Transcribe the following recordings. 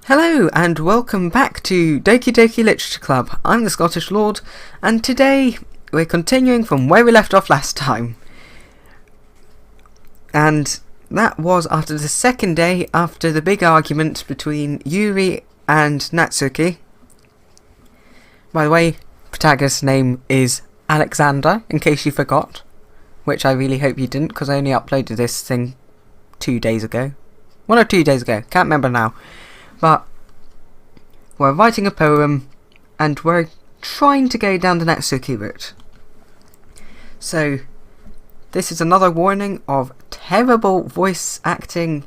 Hello and welcome back to Doki Doki Literatur Club. I'm the Scottish Lord, and today we're continuing from where we left off last time. And that was after the second day after the big argument between Yuri and Natsuki. By the way, protagonist's name is Alexander, in case you forgot, which I really hope you didn't, because I only uploaded this thing 2 days ago. 1 or 2 days ago, can't remember now. But we're writing a poem and we're trying to go down the Natsuki route. So this is another warning of terrible voice acting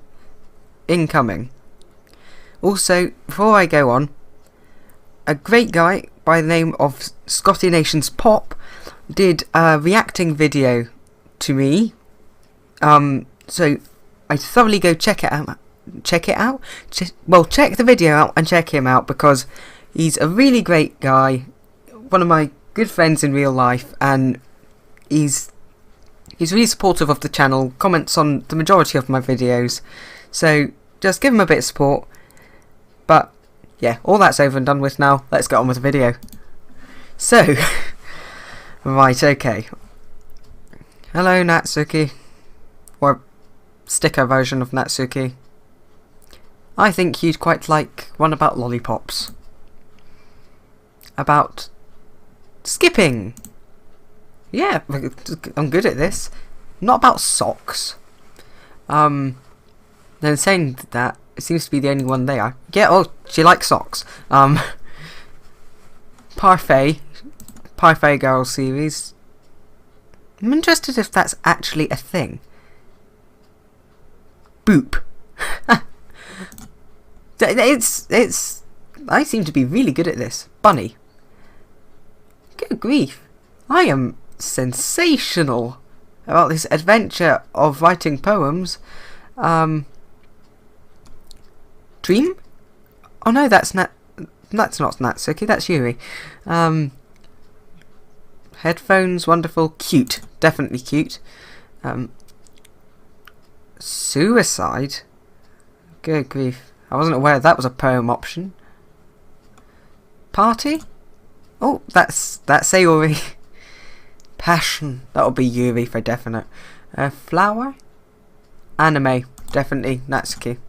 incoming. Also, before I go on, a great guy by the name of Scotty Nations Pop did a reacting video to me. So I thoroughly go check it out. Check the video out and check him out, because he's a really great guy, one of my good friends in real life, and he's really supportive of the channel, comments on the majority of my videos, so just give him a bit of support. But yeah, all that's over and done with now. Let's get on with the video. So right, okay, hello Natsuki, or sticker version of Natsuki. I think you'd quite like one about lollipops. About skipping. Yeah, I'm good at this. Not about socks. Then saying that, it seems to be the only one they are. Yeah, oh, she likes socks. Parfait Girl series. I'm interested if that's actually a thing. Boop. It's I seem to be really good at this. Bunny. Good grief. I am sensational about this adventure of writing poems. Dream? Oh no, that's not Natsuki, that's Yuri. Headphones, wonderful. Cute. Definitely cute. Suicide? Good grief. I wasn't aware that was a poem option. Party? Oh, that's Sayori. Passion. That'll be Yuri for definite. Flower? Anime. Definitely Natsuki.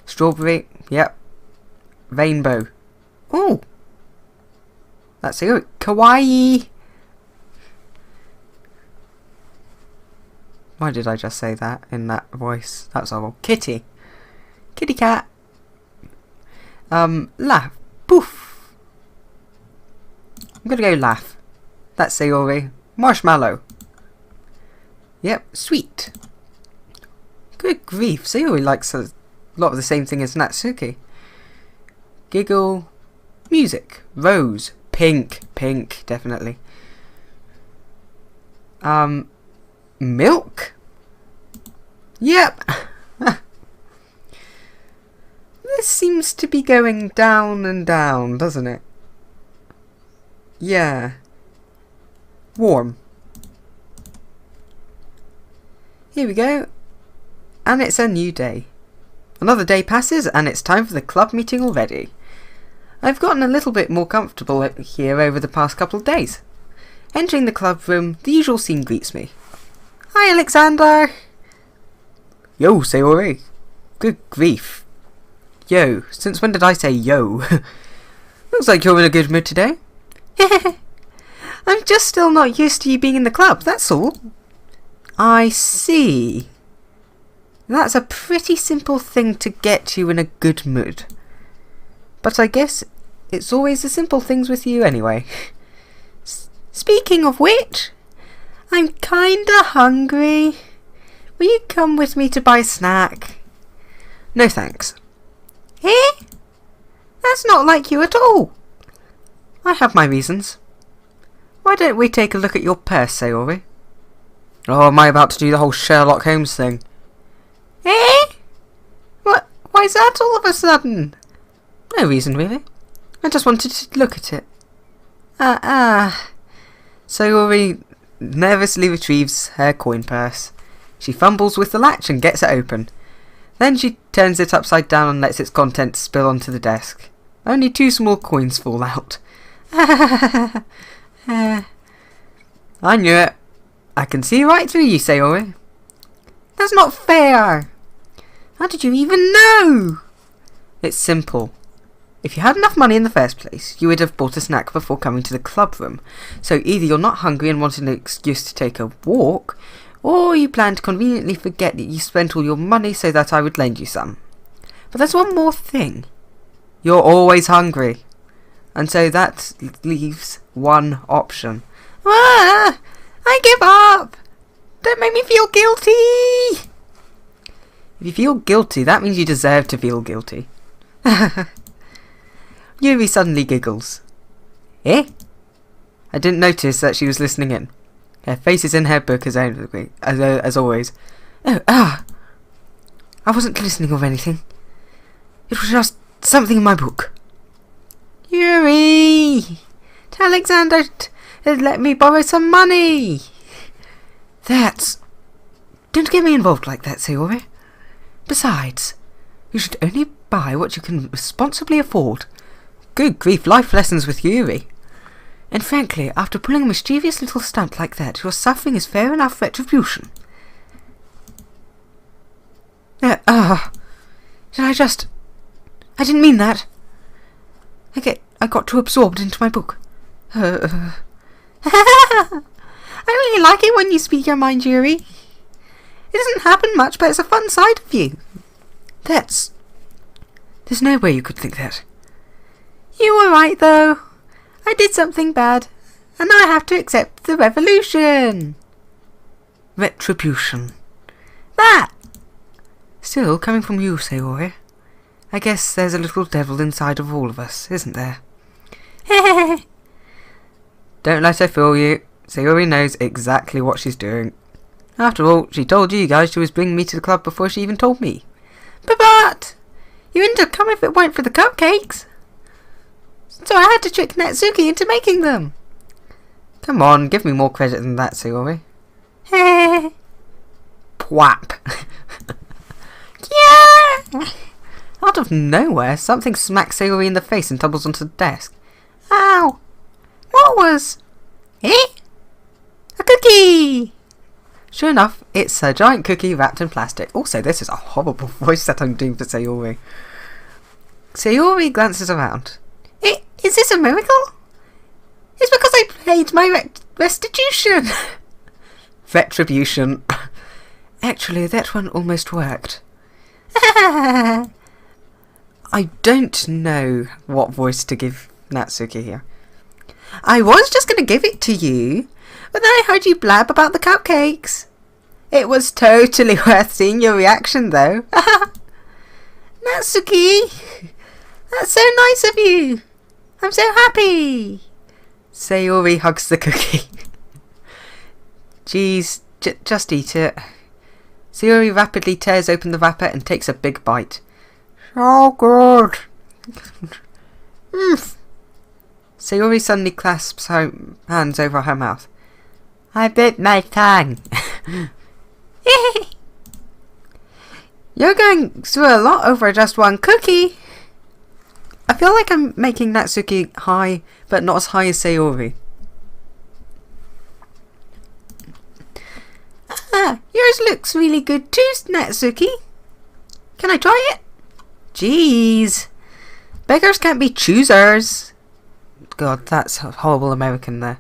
Strawberry. Yep. Rainbow. Oh, that's Sayori. Kawaii. Why did I just say that in that voice? That's horrible. Kitty. Kitty cat. Laugh. Poof. I'm gonna go laugh. That's Sayori. Marshmallow. Yep. Sweet. Good grief. Sayori likes a lot of the same thing as Natsuki. Giggle. Music. Rose. Pink. Pink. Definitely. Milk? Yep. This seems to be going down and down, doesn't it? Yeah. Warm. Here we go. And it's a new day. Another day passes and it's time for the club meeting already. I've gotten a little bit more comfortable here over the past couple of days. Entering the club room, the usual scene greets me. Hi, Alexander! Yo, Sayori. Good grief. Yo, since when did I say yo? Looks like you're in a good mood today. I'm just still not used to you being in the club, that's all. I see. That's a pretty simple thing to get you in a good mood. But I guess it's always the simple things with you anyway. Speaking of which, I'm kinda hungry. Will you come with me to buy a snack? No thanks. Eh? That's not like you at all. I have my reasons. Why don't we take a look at your purse, Sayori? Oh, am I about to do the whole Sherlock Holmes thing? Eh? What? Why's that all of a sudden? No reason, really. I just wanted to look at it. Sayori nervously retrieves her coin purse. She fumbles with the latch and gets it open. Then she turns it upside down and lets its contents spill onto the desk. Only 2 small coins fall out. I knew it. I can see right through you, Sayori. That's not fair. How did you even know? It's simple. If you had enough money in the first place, you would have bought a snack before coming to the club room. So either you're not hungry and want an excuse to take a walk, or you plan to conveniently forget that you spent all your money so that I would lend you some. But there's one more thing. You're always hungry. And so that leaves one option. Ah, I give up! Don't make me feel guilty! If you feel guilty, that means you deserve to feel guilty. Yuri suddenly giggles. Eh? I didn't notice that she was listening in. Her face is in her book as always. Oh, I wasn't listening or anything. It was just something in my book. Yuri! Tell Alexander to let me borrow some money! Don't get me involved like that, Sayori. Besides, you should only buy what you can responsibly afford. Good grief, life lessons with Yuri. And frankly, after pulling a mischievous little stunt like that, your suffering is fair enough retribution. I didn't mean that. I got too absorbed into my book. I really like it when you speak your mind, Yuri. It doesn't happen much, but it's a fun side of you. There's no way you could think that. You were right, though. I did something bad, and now I have to accept the revolution. Retribution. That! Still, coming from you, Sayori, I guess there's a little devil inside of all of us, isn't there? Don't let her fool you. Sayori knows exactly what she's doing. After all, she told you guys she was bringing me to the club before she even told me. But you wouldn't have come if it weren't for the cupcakes. So I had to trick Natsuki into making them. Come on, give me more credit than that, Sayori. Pwap. Yeah! Out of nowhere, something smacks Sayori in the face and tumbles onto the desk. Ow! What was... Eh? A cookie! Sure enough, it's a giant cookie wrapped in plastic. Also, this is a horrible voice that I'm doing for Sayori. Sayori glances around. Is this a miracle? It's because I paid my restitution. Retribution. Actually, that one almost worked. I don't know what voice to give Natsuki here. I was just going to give it to you, but then I heard you blab about the cupcakes. It was totally worth seeing your reaction, though. Natsuki, that's so nice of you. I'm so happy. Sayori hugs the cookie. Geez, just eat it. Sayori rapidly tears open the wrapper and takes a big bite. So good. Sayori suddenly clasps her hands over her mouth. I bit my tongue. You're going through a lot over just one cookie. I feel like I'm making Natsuki high, but not as high as Sayori. Yours looks really good too, Natsuki. Can I try it? Jeez. Beggars can't be choosers. God, that's a horrible American there.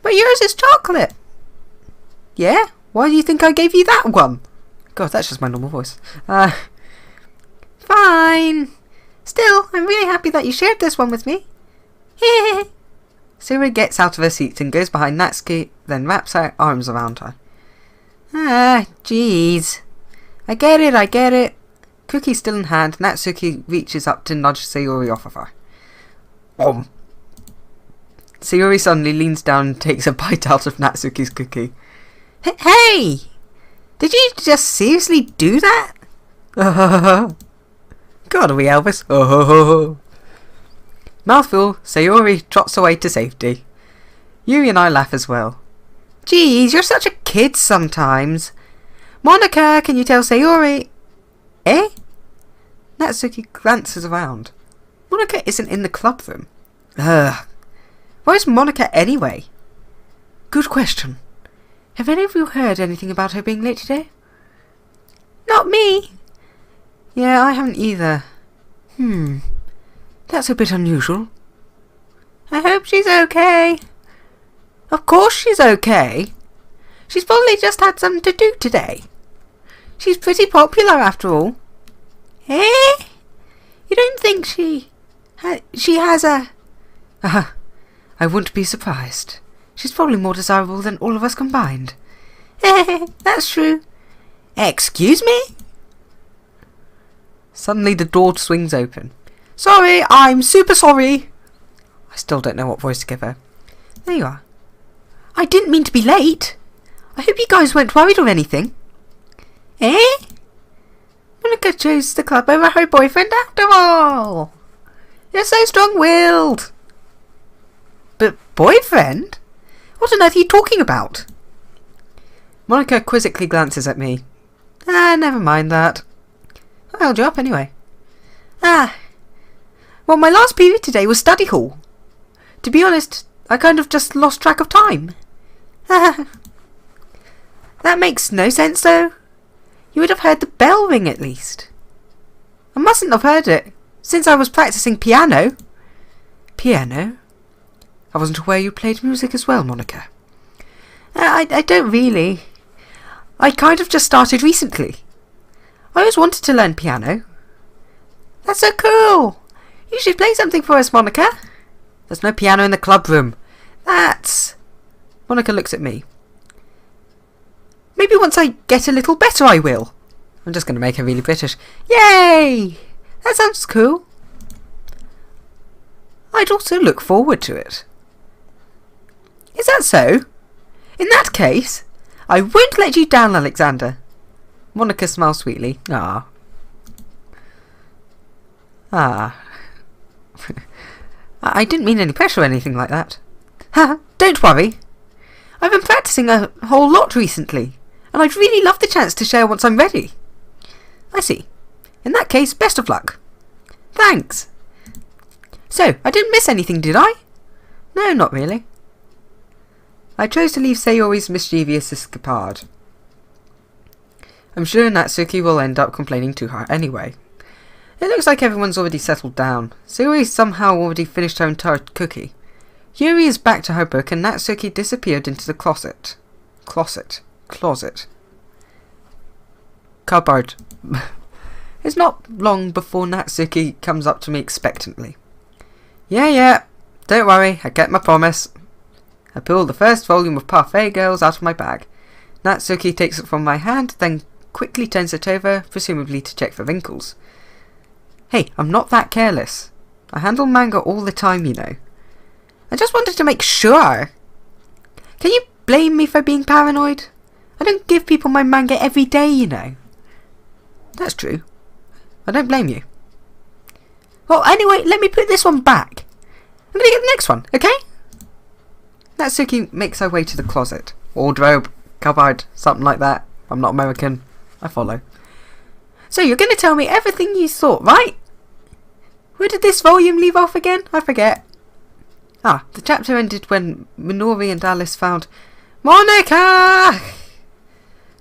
But yours is chocolate. Yeah? Why do you think I gave you that one? God, that's just my normal voice. Fine. Still, I'm really happy that you shared this one with me. Sayori gets out of her seat and goes behind Natsuki, then wraps her arms around her. Jeez. I get it. Cookie still in hand, Natsuki reaches up to nudge Sayori off of her. Sayori suddenly leans down and takes a bite out of Natsuki's cookie. Hey! Did you just seriously do that? God, are we Elvis? Mouthful, Sayori trots away to safety. Yuri and I laugh as well. Geez, you're such a kid sometimes. Monica, can you tell Sayori... Eh? Natsuki glances around. Monica isn't in the club room. Ugh. Where's Monica anyway? Good question. Have any of you heard anything about her being late today? Not me. Yeah, I haven't either. That's a bit unusual. I hope she's okay. Of course she's okay. She's probably just had something to do today. She's pretty popular after all. Eh? You don't think she has a... I wouldn't be surprised. She's probably more desirable than all of us combined. That's true. Excuse me? Suddenly the door swings open. Sorry, I'm super sorry. I still don't know what voice to give her. There you are. I didn't mean to be late. I hope you guys weren't worried or anything. Eh? Monica chose the club over her boyfriend after all. You're so strong-willed. But boyfriend? What on earth are you talking about? Monica quizzically glances at me. Never mind that. I held you up anyway. Well, my last period today was study hall. To be honest, I kind of just lost track of time. That makes no sense, though. You would have heard the bell ring at least. I mustn't have heard it, since I was practicing piano. Piano? I wasn't aware you played music as well, Monica. I don't really. I kind of just started recently. I always wanted to learn piano. That's so cool. You should play something for us, Monica. There's no piano in the club room. Monica looks at me. Maybe once I get a little better I will. I'm just going to make her really British. Yay! That sounds cool. I'd also look forward to it. Is that so? In that case, I won't let you down, Alexander. Monica smiles sweetly. I didn't mean any pressure or anything like that. Don't worry. I've been practicing a whole lot recently, and I'd really love the chance to share once I'm ready. I see. In that case, best of luck. Thanks. So, I didn't miss anything, did I? No, not really. I chose to leave Sayori's mischievous escapade. I'm sure Natsuki will end up complaining to her anyway. It looks like everyone's already settled down. Sayori's somehow already finished her entire cookie. Yuri is back to her book and Natsuki disappeared into the closet. Cupboard. It's not long before Natsuki comes up to me expectantly. Yeah, don't worry, I kept my promise. I pull the first volume of Parfait Girls out of my bag. Natsuki takes it from my hand, then quickly turns it over, presumably to check for wrinkles. Hey, I'm not that careless. I handle manga all the time, you know. I just wanted to make sure. Can you blame me for being paranoid? I don't give people my manga every day, you know. That's true. I don't blame you. Well, anyway, let me put this one back. I'm going to get the next one, okay? Natsuki makes her way to the closet. Wardrobe, cupboard, something like that. I'm not American. I follow. So you're going to tell me everything you thought, right? Where did this volume leave off again? I forget. The chapter ended when Minori and Alice found Monica!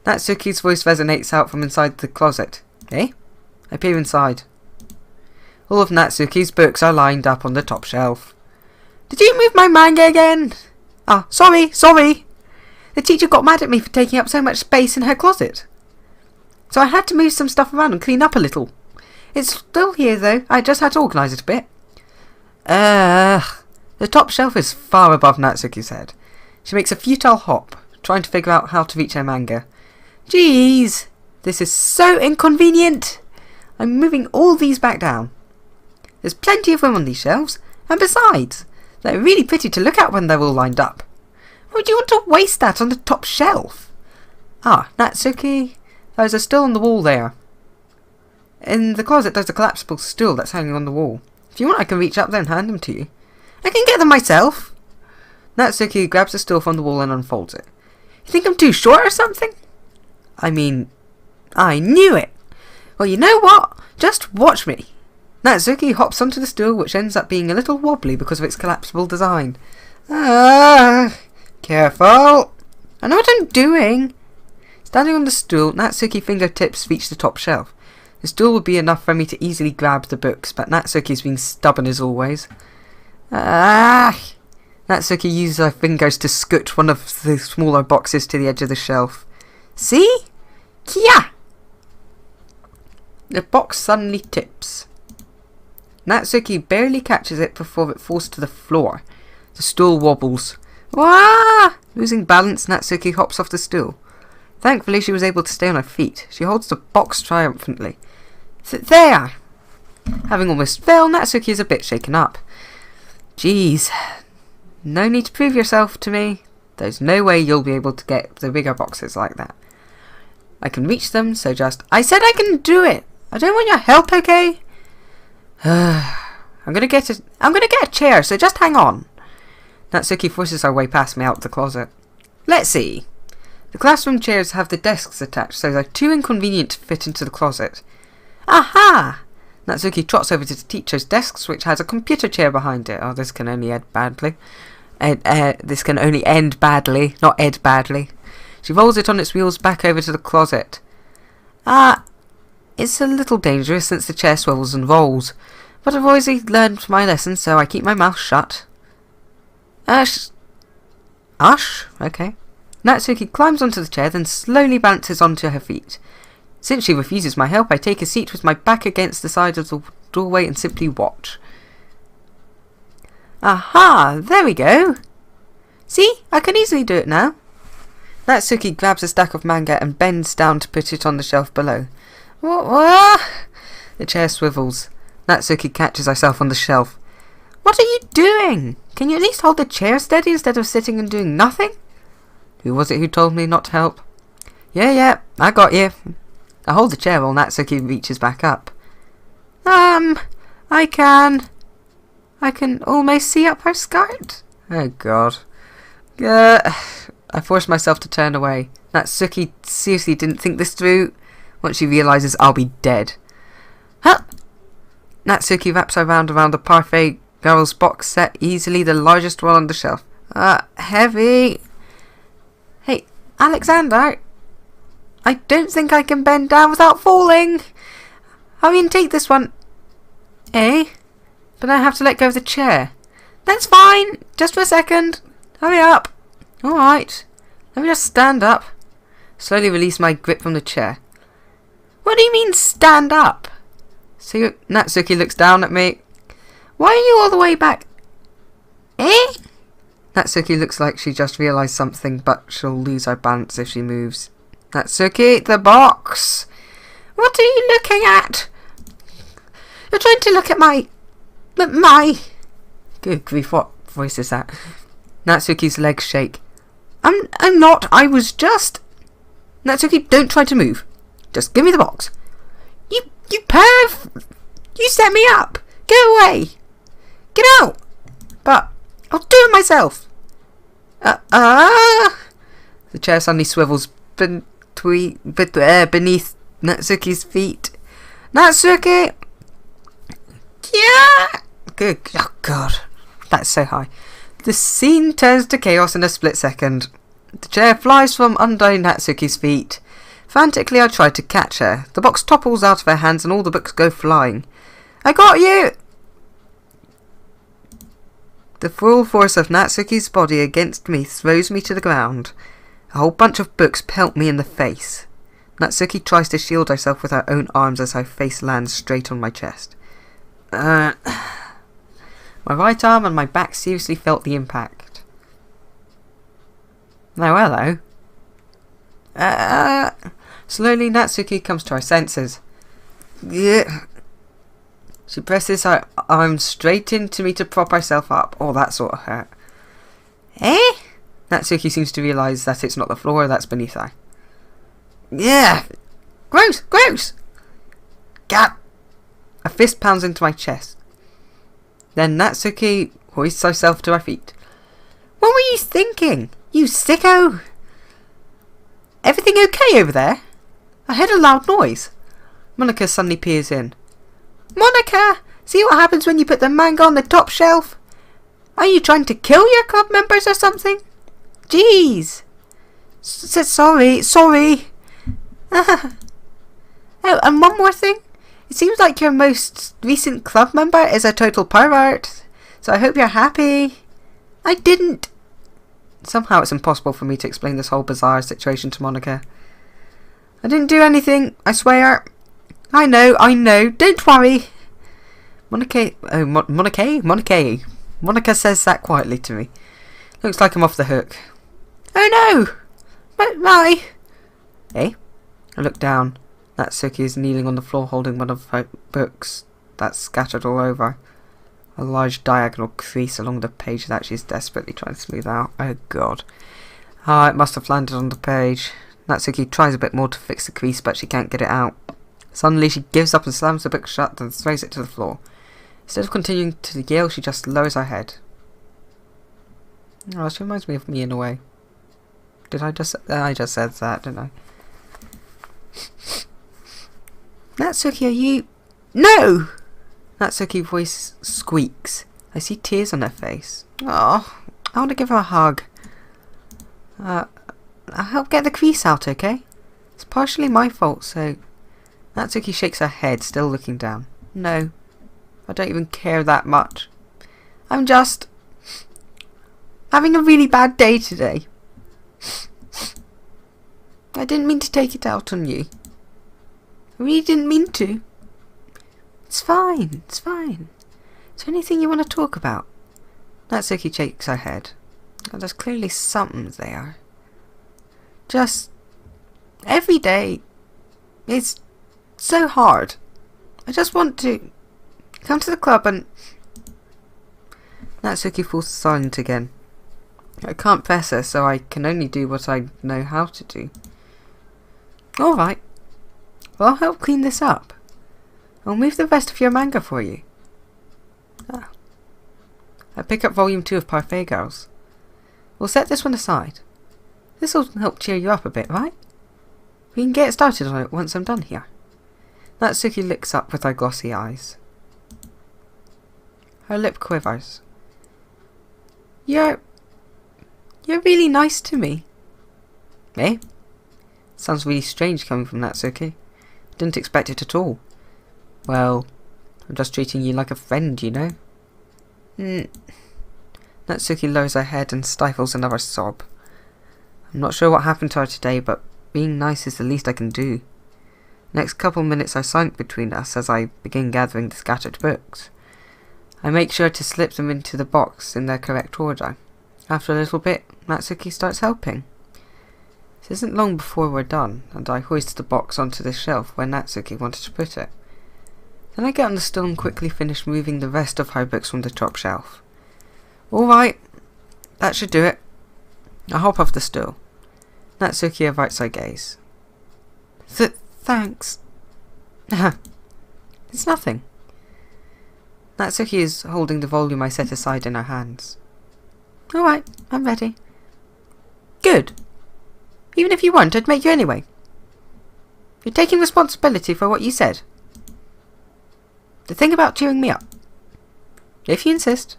Natsuki's voice resonates out from inside the closet. Eh? I peer inside. All of Natsuki's books are lined up on the top shelf. Did you move my manga again? Sorry. The teacher got mad at me for taking up so much space in her closet. So I had to move some stuff around and clean up a little. It's still here though, I just had to organise it a bit. The top shelf is far above Natsuki's head. She makes a futile hop, trying to figure out how to reach her manga. Jeez, this is so inconvenient. I'm moving all these back down. There's plenty of room on these shelves, and besides, they're really pretty to look at when they're all lined up. Why would you want to waste that on the top shelf? Natsuki, there's a stool on the wall there. In the closet there's a collapsible stool that's hanging on the wall. If you want I can reach up there and hand them to you. I can get them myself. Natsuki grabs a stool from the wall and unfolds it. You think I'm too short or something? I mean, I knew it. Well, you know what? Just watch me. Natsuki hops onto the stool, which ends up being a little wobbly because of its collapsible design. Careful. I know what I'm doing. Standing on the stool, Natsuki fingertips reach the top shelf. The stool would be enough for me to easily grab the books, but Natsuki's being stubborn as always. Natsuki uses her fingers to scoot one of the smaller boxes to the edge of the shelf. See? Kia! The box suddenly tips. Natsuki barely catches it before it falls to the floor. The stool wobbles. Wah! Losing balance, Natsuki hops off the stool. Thankfully, she was able to stay on her feet. She holds the box triumphantly. There! Having almost fell, Natsuki is a bit shaken up. Jeez. No need to prove yourself to me. There's no way you'll be able to get the bigger boxes like that. I can reach them, so just... I said I can do it! I don't want your help, okay? I'm gonna get a chair, so just hang on. Natsuki forces her way past me out the closet. Let's see. The classroom chairs have the desks attached, so they're too inconvenient to fit into the closet. Aha! Natsuki trots over to the teacher's desk, which has a computer chair behind it. Oh, this can only end badly. This can only end badly, not ed badly. She rolls it on its wheels back over to the closet. It's a little dangerous since the chair swivels and rolls, but I've always learned my lesson, so I keep my mouth shut. Ush? Okay. Natsuki climbs onto the chair, then slowly bounces onto her feet. Since she refuses my help, I take a seat with my back against the side of the doorway and simply watch. Aha! There we go! See? I can easily do it now. Natsuki grabs a stack of manga and bends down to put it on the shelf below. What? The chair swivels. Natsuki catches herself on the shelf. What are you doing? Can you at least hold the chair steady instead of sitting and doing nothing? Who was it who told me not to help? Yeah, I got you. I hold the chair while Natsuki reaches back up. I can almost see up her skirt. Oh god. I force myself to turn away. Natsuki seriously didn't think this through. Once she realises I'll be dead. Help! Natsuki wraps her round the Parfait Girls box set, easily the largest one on the shelf. Heavy. Hey, Alexander. I don't think I can bend down without falling. Hurry and take this one. Eh? But I have to let go of the chair. That's fine. Just for a second. Hurry up. Alright. Let me just stand up. Slowly release my grip from the chair. What do you mean, stand up? So Natsuki looks down at me. Why are you all the way back? Eh? Natsuki looks like she just realised something, but she'll lose her balance if she moves. Natsuki, the box! What are you looking at? You're trying to look at my... Good grief, what voice is that? Natsuki's legs shake. I'm not, I was just... Natsuki, don't try to move. Just give me the box. You perv! You set me up! Get away! Get out! But I'll do it myself. The chair suddenly swivels beneath Natsuki's feet. Natsuki! Yeah! Good. Oh god. That's so high. The scene turns to chaos in a split second. The chair flies from under Natsuki's feet. Frantically I try to catch her. The box topples out of her hands and all the books go flying. I got you! The full force of Natsuki's body against me throws me to the ground. A whole bunch of books pelt me in the face. Natsuki tries to shield herself with her own arms as her face lands straight on my chest. My right arm and my back seriously felt the impact. Oh, hello. Slowly Natsuki comes to her senses. Yeah. She presses her arm straight into me to prop herself up. Oh, that sort of hurt. Eh? Natsuki seems to realise that it's not the floor that's beneath her. Yeah! Gross! Gross! Gah! A fist pounds into my chest. Then Natsuki hoists herself to her feet. What were you thinking? You sicko! Everything okay over there? I heard a loud noise. Monica suddenly peers in. Monica! See what happens when you put the manga on the top shelf? Are you trying to kill your club members or something? Jeez! Sorry. Oh, and one more thing. It seems like your most recent club member is a total pervert. So I hope you're happy. I didn't. Somehow it's impossible for me to explain this whole bizarre situation to Monica. I didn't do anything, I swear. I know. Don't worry. Monica says that quietly to me. Looks like I'm off the hook. Oh no! But why? Eh? I look down. Natsuki is kneeling on the floor holding one of her books that's scattered all over. A large diagonal crease along the page that she's desperately trying to smooth out. Oh god. It must have landed on the page. Natsuki tries a bit more to fix the crease, but she can't get it out. Suddenly she gives up and slams the book shut and throws it to the floor. Instead of continuing to yell, she just lowers her head. Oh, she reminds me of me in a way. I just said that, didn't I? Natsuki, are you... No! Natsuki's voice squeaks. I see tears on her face. Oh, I want to give her a hug. I'll help get the crease out, okay? It's partially my fault, so... Natsuki shakes her head, still looking down. No, I don't even care that much. I'm just... having a really bad day today. I didn't mean to take it out on you. I really didn't mean to. It's fine. Is there anything you want to talk about? Natsuki shakes her head. Oh, there's clearly something there. Just... every day... it's so hard. I just want to... come to the club and... Natsuki falls silent again. I can't press her, so I can only do what I know how to do. Alright. Well, I'll help clean this up. I'll move the rest of your manga for you. I pick up volume 2 of Parfait Girls. We'll set this one aside. This'll help cheer you up a bit, right? We can get started on it once I'm done here. Natsuki looks up with her glossy eyes. Her lip quivers. You're really nice to me. Eh? Sounds really strange coming from Natsuki. Didn't expect it at all. Well, I'm just treating you like a friend, you know? Natsuki lowers her head and stifles another sob. I'm not sure what happened to her today, but being nice is the least I can do. Next couple minutes are silent between us as I begin gathering the scattered books. I make sure to slip them into the box in their correct order. After a little bit, Natsuki starts helping. It isn't long before we're done, and I hoist the box onto the shelf where Natsuki wanted to put it. Then I get on the stool and quickly finish moving the rest of her books from the top shelf. Alright, that should do it. I hop off the stool. Natsuki averts her gaze. Thanks. It's nothing. Natsuki is holding the volume I set aside in her hands. Alright, I'm ready. Good. Even if you weren't, I'd make you anyway. You're taking responsibility for what you said. The thing about cheering me up. If you insist.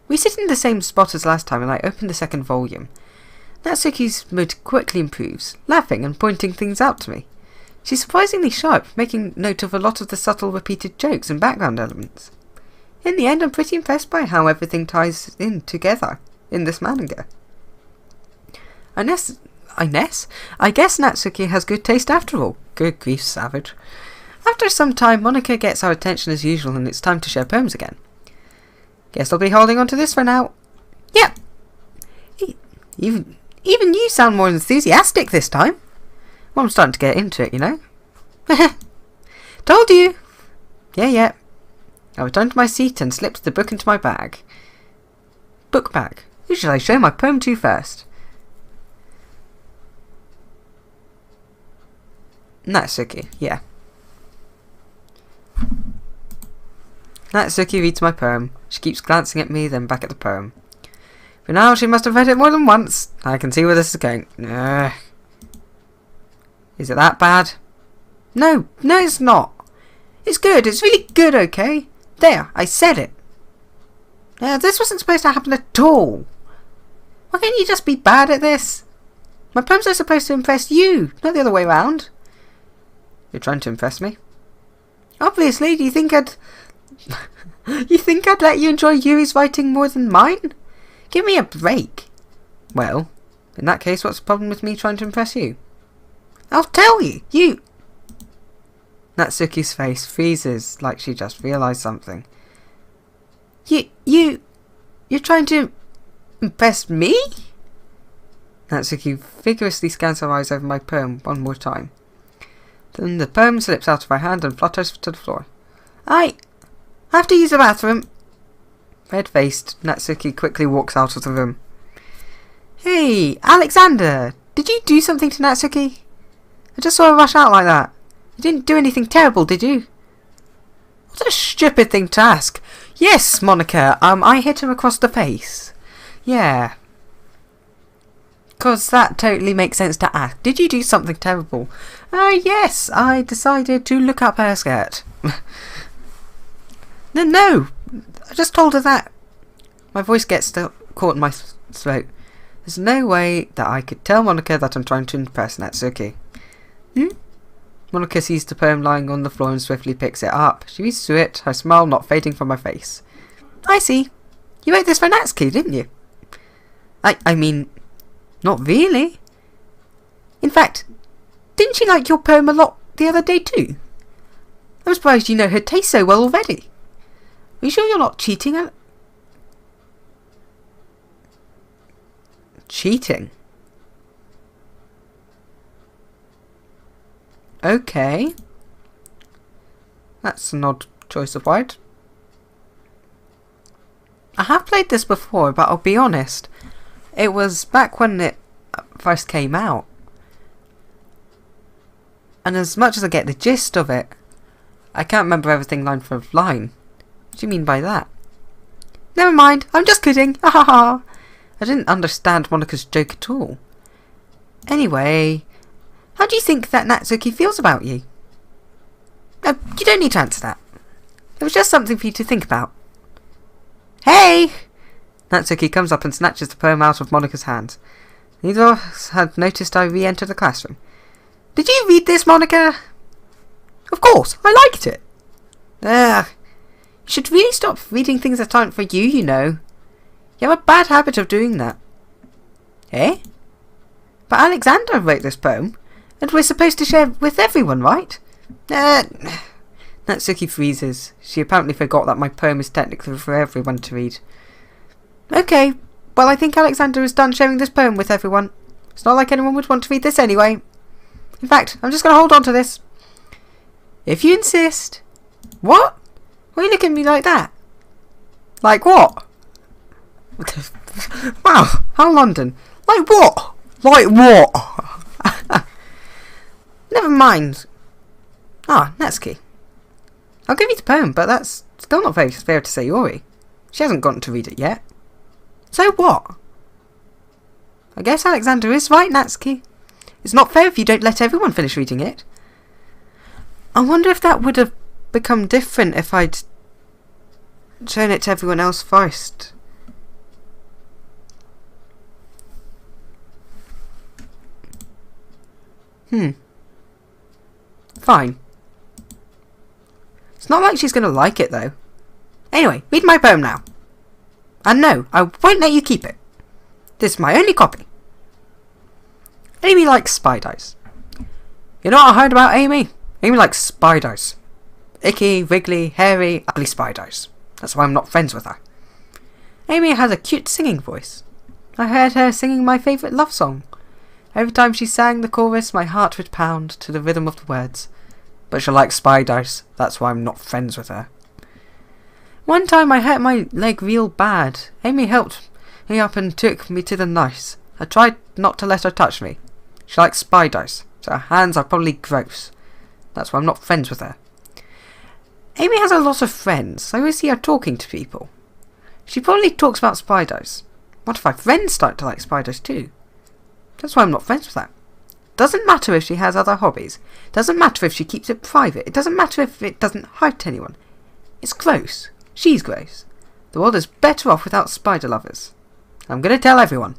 We sit in the same spot as last time and I open the second volume. Natsuki's mood quickly improves, laughing and pointing things out to me. She's surprisingly sharp, making note of a lot of the subtle repeated jokes and background elements. In the end, I'm pretty impressed by how everything ties in together in this manga. I guess Natsuki has good taste after all. Good grief, savage. After some time, Monica gets our attention as usual and it's time to share poems again. Guess I'll be holding on to this for now. Yep. Even you sound more enthusiastic this time. Well, I'm starting to get into it, you know. Told you. Yeah. I returned to my seat and slipped the book into my bag. Book bag. Who should I show my poem to first? Natsuki, yeah. Natsuki reads my poem. She keeps glancing at me, then back at the poem. For now, she must have read it more than once. I can see where this is going. Is it that bad? No, it's not. It's good. It's really good, okay? There, I said it. This wasn't supposed to happen at all. Why can't you just be bad at this? My poems are supposed to impress you, not the other way round. You're trying to impress me? Obviously, do you think I'd... you think I'd let you enjoy Yuri's writing more than mine? Give me a break. Well, in that case, what's the problem with me trying to impress you? I'll tell you, you... Natsuki's face freezes like she just realised something. You're trying to impress me? Natsuki vigorously scans her eyes over my poem one more time. Then the poem slips out of her hand and flutters to the floor. I have to use the bathroom. Red-faced, Natsuki quickly walks out of the room. Hey, Alexander! Did you do something to Natsuki? I just saw her rush out like that. You didn't do anything terrible, did you? What a stupid thing to ask. Yes, Monica, I hit her across the face. Yeah. 'Cause that totally makes sense to ask. Did you do something terrible? Yes, I decided to look up her skirt. No, I just told her that. My voice gets caught in my throat. There's no way that I could tell Monica that I'm trying to impress Natsuki. Monica sees the poem lying on the floor and swiftly picks it up. She reads through it, her smile not fading from her face. I see. You wrote this for Natsuki, didn't you? I mean, not really. In fact, didn't she like your poem a lot the other day too? I'm surprised you know her taste so well already. Are you sure you're not cheating? Cheating? Okay. That's an odd choice of word. I have played this before, but I'll be honest. It was back when it first came out. And as much as I get the gist of it, I can't remember everything line for line. What do you mean by that? Never mind, I'm just kidding. Ha ha ha. I didn't understand Monica's joke at all. Anyway, how do you think that Natsuki feels about you? No, you don't need to answer that. It was just something for you to think about. Hey! Natsuki comes up and snatches the poem out of Monica's hands. Neither of us had noticed I re-entered the classroom. Did you read this, Monica? Of course, I liked it. You should really stop reading things that aren't for you, you know. You have a bad habit of doing that. Eh? But Alexander wrote this poem, and we're supposed to share with everyone, right? Natsuki freezes. She apparently forgot that my poem is technically for everyone to read. Okay, well I think Alexander is done sharing this poem with everyone. It's not like anyone would want to read this anyway. In fact, I'm just going to hold on to this. If you insist. What? Why are you looking at me like that? Like what? Wow, how London. Like what? Like what? Never mind. Natsuki. I'll give you the poem, but that's still not very fair to Sayori. She hasn't gotten to read it yet. So what? I guess Alexander is right, Natsuki. It's not fair if you don't let everyone finish reading it. I wonder if that would have become different if I'd shown it to everyone else first. Fine. It's not like she's going to like it, though. Anyway, read my poem now. And no, I won't let you keep it. This is my only copy. Amy likes spiders. You know what I heard about Amy? Amy likes spiders. Icky, wriggly, hairy, ugly spiders. That's why I'm not friends with her. Amy has a cute singing voice. I heard her singing my favourite love song. Every time she sang the chorus, my heart would pound to the rhythm of the words. But she likes spiders. That's why I'm not friends with her. One time I hurt my leg real bad. Amy helped me up and took me to the nurse. I tried not to let her touch me. She likes spiders, so her hands are probably gross. That's why I'm not friends with her. Amy has a lot of friends. I always see her talking to people. She probably talks about spiders. What if my friends start to like spiders too? That's why I'm not friends with her. Doesn't matter if she has other hobbies. Doesn't matter if she keeps it private. It doesn't matter if it doesn't hurt anyone. It's gross. She's gross. The world is better off without spider lovers. I'm going to tell everyone.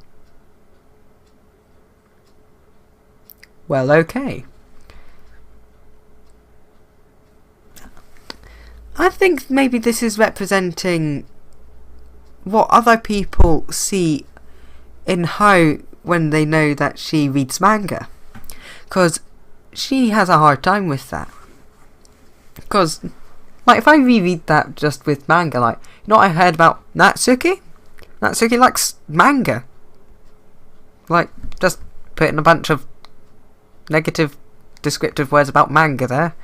Well, okay. I think maybe this is representing what other people see in her when they know that she reads manga. Because she has a hard time with that. Because, like, if I reread that just with manga, like, you know what I heard about Natsuki? Natsuki likes manga. Like, just putting a bunch of negative descriptive words about manga there.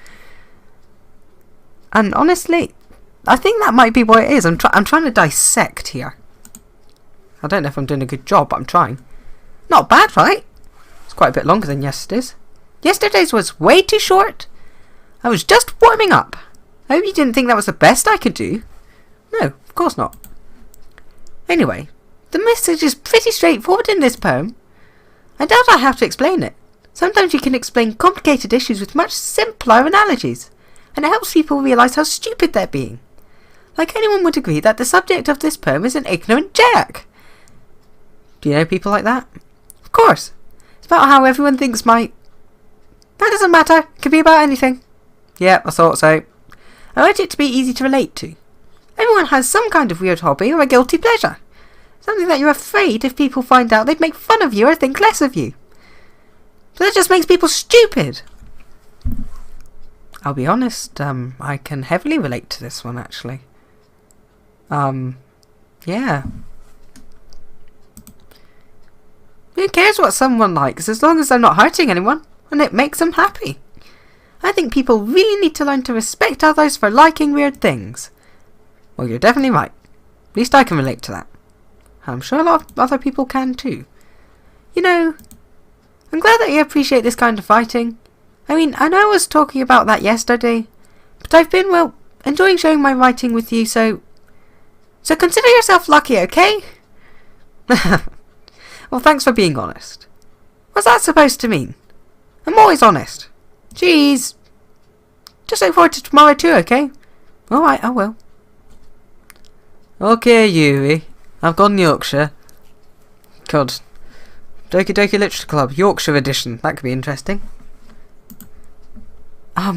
And honestly, I think that might be what it is. I'm trying to dissect here. I don't know if I'm doing a good job, but I'm trying. Not bad, right? It's quite a bit longer than yesterday's. Yesterday's was way too short. I was just warming up. I hope you didn't think that was the best I could do. No, of course not. Anyway, the message is pretty straightforward in this poem. I doubt I have to explain it. Sometimes you can explain complicated issues with much simpler analogies, and it helps people realise how stupid they're being. Like anyone would agree that the subject of this poem is an ignorant jerk. Do you know people like that? Of course. It's about how everyone thinks That doesn't matter. It could be about anything. Yeah, I thought so. I want it to be easy to relate to. Everyone has some kind of weird hobby or a guilty pleasure. Something that you're afraid if people find out they'd make fun of you or think less of you. So that just makes people stupid. I'll be honest, I can heavily relate to this one, actually. Yeah. Who cares what someone likes, as long as they're not hurting anyone, and it makes them happy. I think people really need to learn to respect others for liking weird things. Well, you're definitely right. At least I can relate to that. I'm sure a lot of other people can too. You know, I'm glad that you appreciate this kind of writing. I mean, I know I was talking about that yesterday, but I've been, well, enjoying sharing my writing with you, so consider yourself lucky, okay? Well, thanks for being honest. What's that supposed to mean? I'm always honest. Jeez. Just look forward to tomorrow too, okay? Alright, I will. Okay, Yuri. I've gone Yorkshire. God. Doki Doki Literatur Club, Yorkshire edition. That could be interesting. Are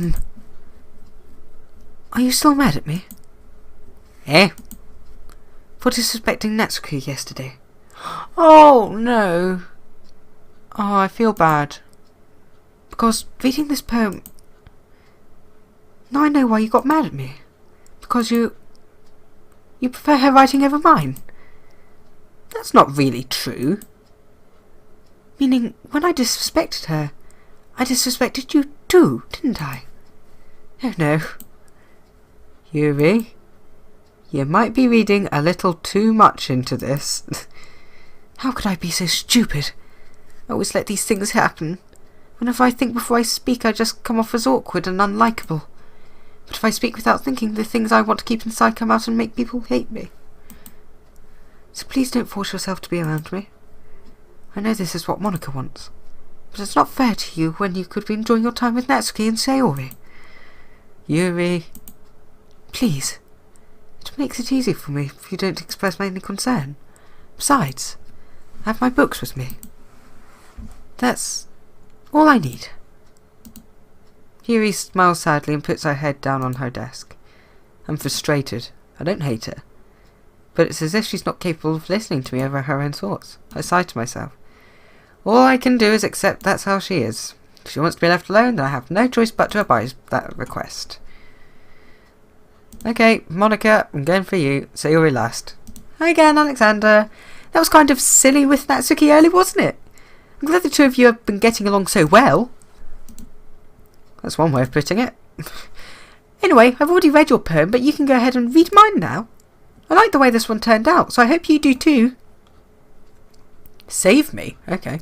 you still mad at me? Eh? For disrespecting Natsuki yesterday. Oh, no. Oh, I feel bad. Because reading this poem... Now I know why you got mad at me. Because you prefer her writing over mine. That's not really true. Meaning, when I disrespected her, I disrespected you too, didn't I? Oh no. Yuri, you might be reading a little too much into this. How could I be so stupid? I always let these things happen. Whenever I think before I speak, I just come off as awkward and unlikable. But if I speak without thinking, the things I want to keep inside come out and make people hate me. So please don't force yourself to be around me. I know this is what Monica wants, but it's not fair to you when you could be enjoying your time with Natsuki and Sayori. Yuri, please. It makes it easy for me if you don't express any concern. Besides, I have my books with me. That's all I need. Yuri smiles sadly and puts her head down on her desk. I'm frustrated. I don't hate her. But it's as if she's not capable of listening to me over her own thoughts. I sigh to myself. All I can do is accept that's how she is. If she wants to be left alone, then I have no choice but to abide that request. Okay, Monica, I'm going for you. Sayori last. Hi again, Alexander. That was kind of silly with Natsuki early, wasn't it? I'm glad the two of you have been getting along so well. That's one way of putting it. Anyway, I've already read your poem, but you can go ahead and read mine now. I like the way this one turned out, so I hope you do too. Save me? Okay.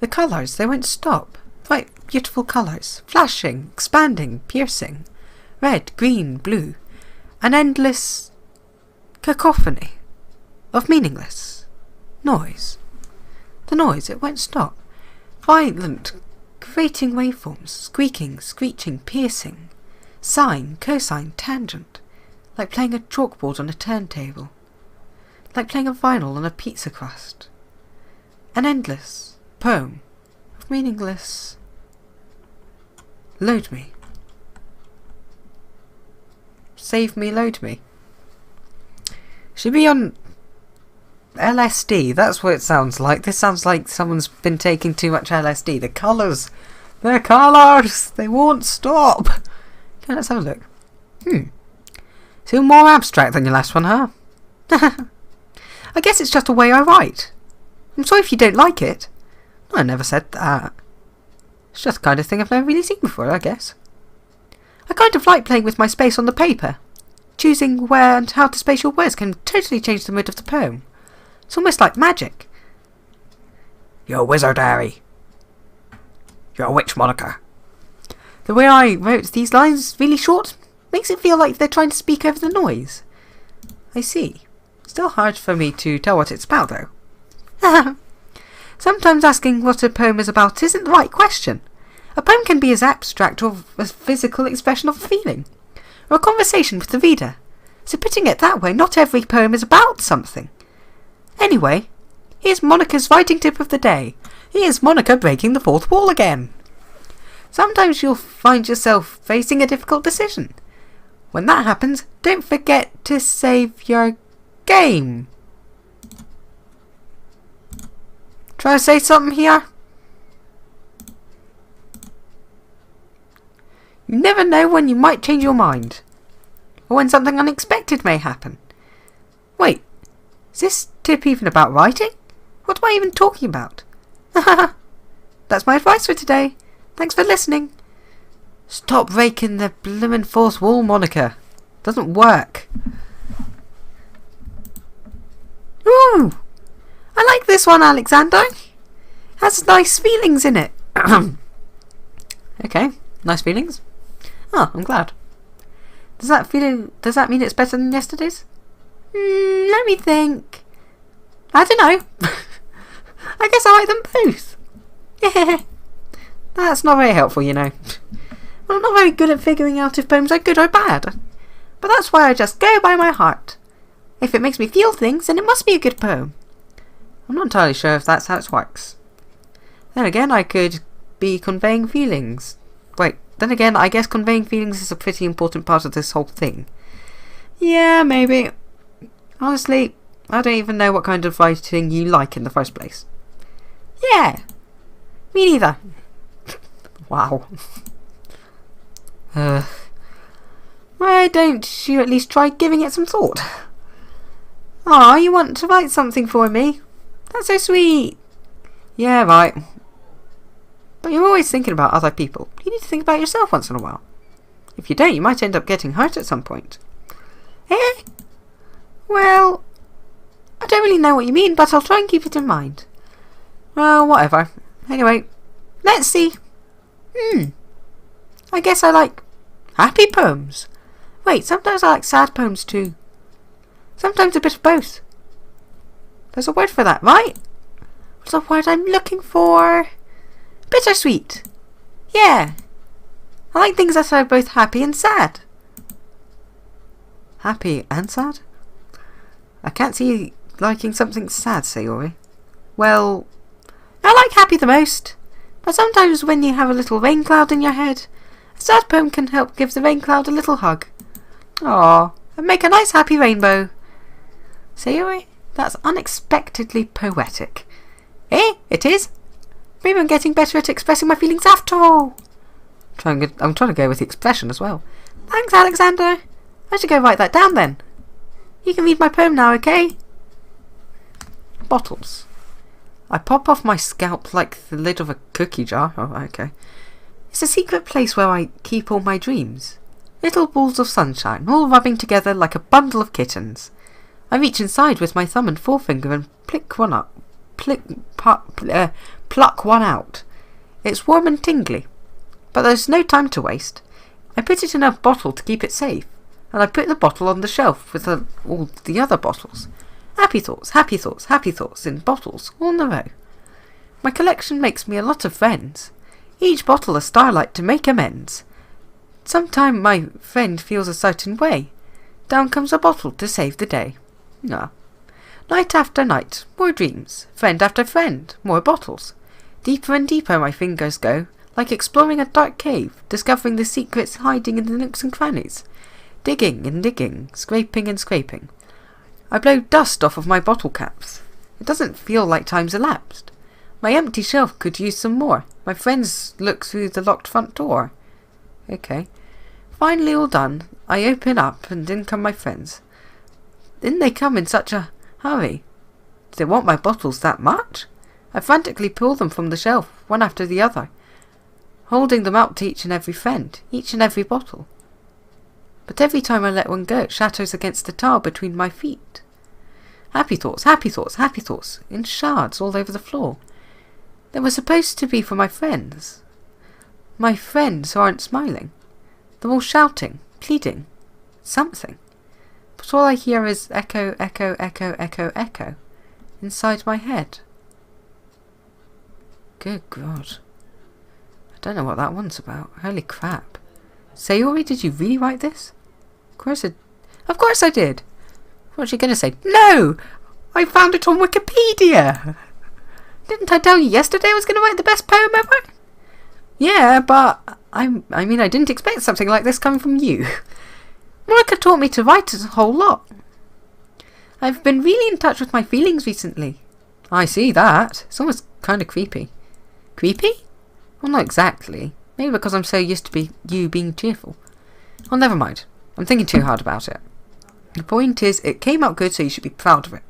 The colours, they won't stop. Bright, beautiful colours. Flashing, expanding, piercing. Red, green, blue. An endless cacophony of meaningless noise. The noise, it won't stop. Violent vibrating waveforms, squeaking, screeching, piercing, sine, cosine, tangent, like playing a chalkboard on a turntable, like playing a vinyl on a pizza crust. An endless poem of meaningless. Load me. Save me, load me. Should be on LSD, that's what it sounds like. This sounds like someone's been taking too much LSD. The colours! The colours! They won't stop! Okay, let's have a look. So more abstract than your last one, huh? I guess it's just the way I write. I'm sorry if you don't like it. I never said that. It's just the kind of thing I've never really seen before, I guess. I kind of like playing with my space on the paper. Choosing where and how to space your words can totally change the mood of the poem. It's almost like magic. You're a wizard, Harry. You're a witch, Monica. The way I wrote these lines really short makes it feel like they're trying to speak over the noise. I see. Still hard for me to tell what it's about, though. Sometimes asking what a poem is about isn't the right question. A poem can be as abstract or a physical expression of a feeling, or a conversation with the reader. So putting it that way, not every poem is about something. Anyway, here's Monica's writing tip of the day. Here's Monica breaking the fourth wall again. Sometimes you'll find yourself facing a difficult decision. When that happens, don't forget to save your game. Try to say something here? You never know when you might change your mind. Or when something unexpected may happen. Wait, is this tip even about writing? What am I even talking about? That's my advice for today. Thanks for listening. Stop breaking the bloomin' fourth wall, Monica. Doesn't work. Ooh! I like this one, Alexander. Has nice feelings in it. Okay, nice feelings. Oh, I'm glad. Does that mean it's better than yesterday's? Let me think. I don't know. I guess I like them both. Yeah. That's not very helpful, you know. Well, I'm not very good at figuring out if poems are good or bad. But that's why I just go by my heart. If it makes me feel things, then it must be a good poem. I'm not entirely sure if that's how it works. Then again, I could be conveying feelings. Wait, then again, I guess conveying feelings is a pretty important part of this whole thing. Yeah, maybe. Honestly, I don't even know what kind of writing you like in the first place. Yeah, me neither. Wow. Why don't you at least try giving it some thought? Aw, you want to write something for me? That's so sweet. Yeah, right. But you're always thinking about other people. You need to think about yourself once in a while. If you don't, you might end up getting hurt at some point. Eh? Well, I don't really know what you mean, but I'll try and keep it in mind. Well, whatever. Anyway, let's see. I guess I like happy poems. Wait, sometimes I like sad poems too. Sometimes a bit of both. There's a word for that, right? What's the word I'm looking for? Bittersweet. Yeah. I like things that are both happy and sad. Happy and sad? I can't see you liking something sad, Sayori. Well, I like happy the most. But sometimes when you have a little rain cloud in your head, a sad poem can help give the rain cloud a little hug. Aww, and make a nice happy rainbow. Sayori, that's unexpectedly poetic. Eh, it is? Maybe I'm getting better at expressing my feelings after all. I'm trying to go with the expression as well. Thanks, Alexander. I should go write that down then. You can read my poem now, okay? Bottles. I pop off my scalp like the lid of a cookie jar. Oh, okay. It's a secret place where I keep all my dreams. Little balls of sunshine, all rubbing together like a bundle of kittens. I reach inside with my thumb and forefinger and pluck one out. It's warm and tingly, but there's no time to waste. I put it in a bottle to keep it safe, and I put the bottle on the shelf with all the other bottles. Happy thoughts, happy thoughts, happy thoughts in bottles, all in a row. My collection makes me a lot of friends. Each bottle a starlight to make amends. Sometime my friend feels a certain way. Down comes a bottle to save the day. Ah. Night after night, more dreams. Friend after friend, more bottles. Deeper and deeper my fingers go, like exploring a dark cave, discovering the secrets hiding in the nooks and crannies. Digging and digging, scraping and scraping. I blow dust off of my bottle caps. It doesn't feel like time's elapsed. My empty shelf could use some more. My friends look through the locked front door. Okay. Finally all done, I open up and in come my friends. Didn't they come in such a hurry? Do they want my bottles that much? I frantically pull them from the shelf, one after the other, holding them out to each and every friend, each and every bottle. But every time I let one go, it shatters against the tile between my feet. Happy thoughts, happy thoughts, happy thoughts, in shards all over the floor. They were supposed to be for my friends. My friends who aren't smiling. They're all shouting, pleading, something. But all I hear is echo, echo, echo, echo, echo, inside my head. Good God. I don't know what that one's about. Holy crap. Sayori, did you really write this? Of course I did. What's she going to say? No! I found it on Wikipedia! Didn't I tell you yesterday I was going to write the best poem ever? Yeah, but I mean, I didn't expect something like this coming from you. Monica taught me to write a whole lot. I've been really in touch with my feelings recently. I see that. It's almost kind of creepy. Creepy? Well, not exactly. Maybe because I'm so used to you being cheerful. Oh, never mind. I'm thinking too hard about it. The point is, it came out good, so you should be proud of it.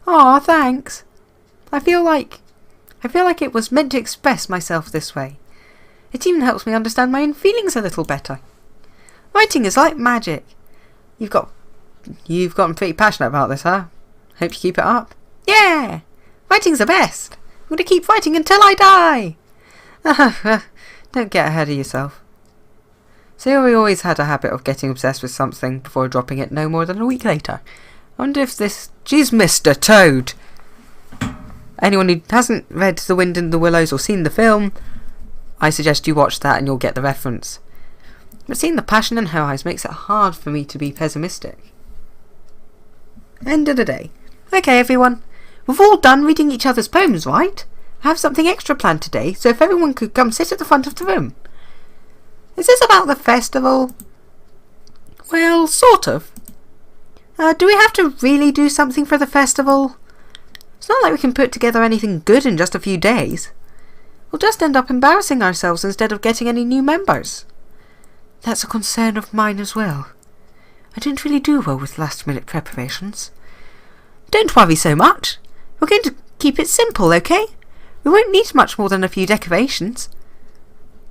Aw, thanks. I feel like it was meant to express myself this way. It even helps me understand my own feelings a little better. Writing is like magic. You've gotten pretty passionate about this, huh? Hope you keep it up. Yeah! Writing's the best. I'm going to keep writing until I die. Don't get ahead of yourself. Sayori always had a habit of getting obsessed with something before dropping it no more than a week later. I wonder if this... Jeez, Mr. Toad! Anyone who hasn't read The Wind in the Willows or seen the film, I suggest you watch that and you'll get the reference. But seeing the passion in her eyes makes it hard for me to be pessimistic. End of the day. Okay, everyone. We've all done reading each other's poems, right? I have something extra planned today, so if everyone could come sit at the front of the room. Is this about the festival? Well, sort of. Do we have to really do something for the festival? It's not like we can put together anything good in just a few days. We'll just end up embarrassing ourselves instead of getting any new members. That's a concern of mine as well. I don't really do well with last-minute preparations. Don't worry so much. We're going to keep it simple, okay? We won't need much more than a few decorations.